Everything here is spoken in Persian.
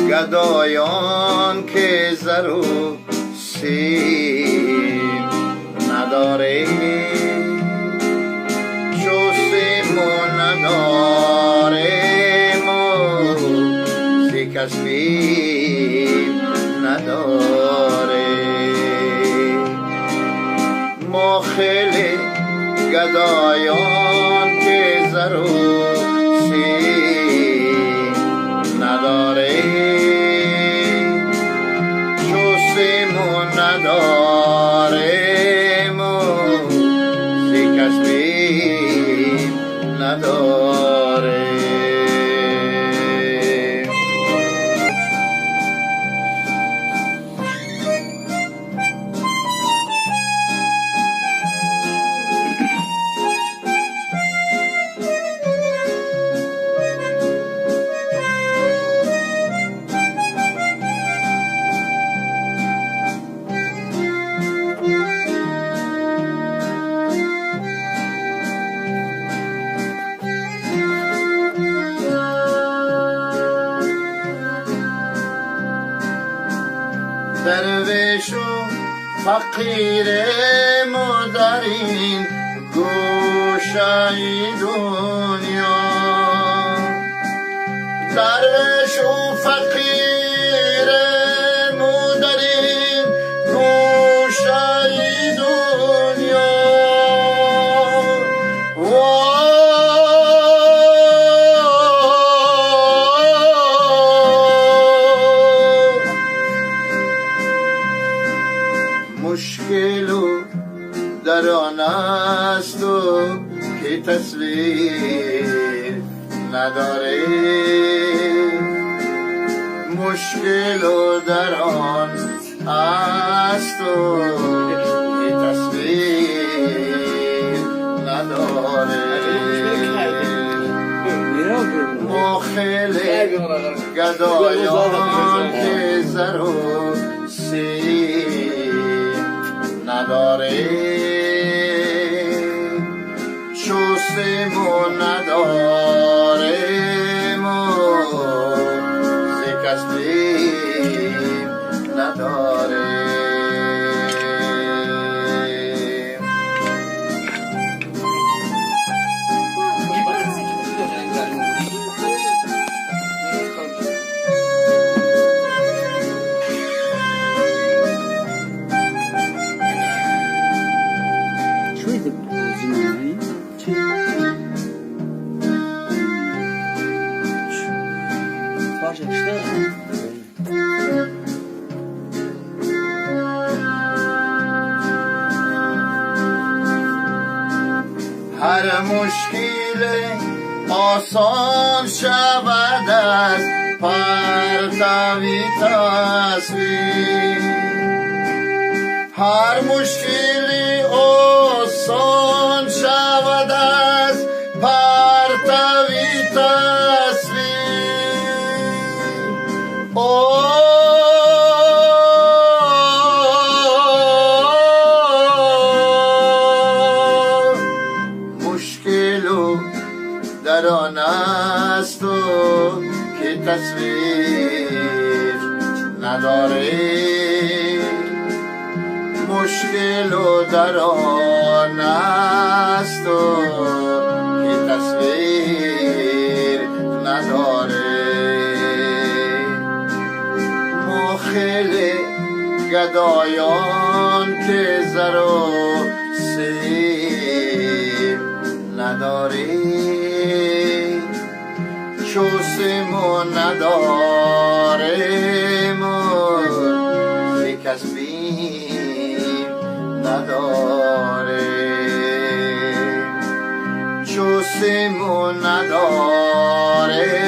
گدایان که زر و سیم نداره، شستیم و نداریم و زی کسبیم نداره. ما خیلی گدایان که زر و سیم نداره، نداریم و زی کسبیم نداریم. درویش و فقیریم و در این گوشه دنیا، درویش و فقیریم و در این گوشه دنیا. مشکل در آن است و که تصویر نداره، مشکل در آن است و که تصویر نداره. ما خیلی گدایان که زر و سیم نداره، شستیم و نداریم و زی کسبیم نداره. هر مشکل آسان شود از پرتوی تصویر، هر مشکلی آسان شود از پرتوی تصویر. در آن است و که تصویر نداره، مشکل در آن است و که تصویر نداره. ما خیلی گدایان که زر و سیم نداریم، شستیم و نداریم و زی کسبیم نداریم، شستیم و نداریم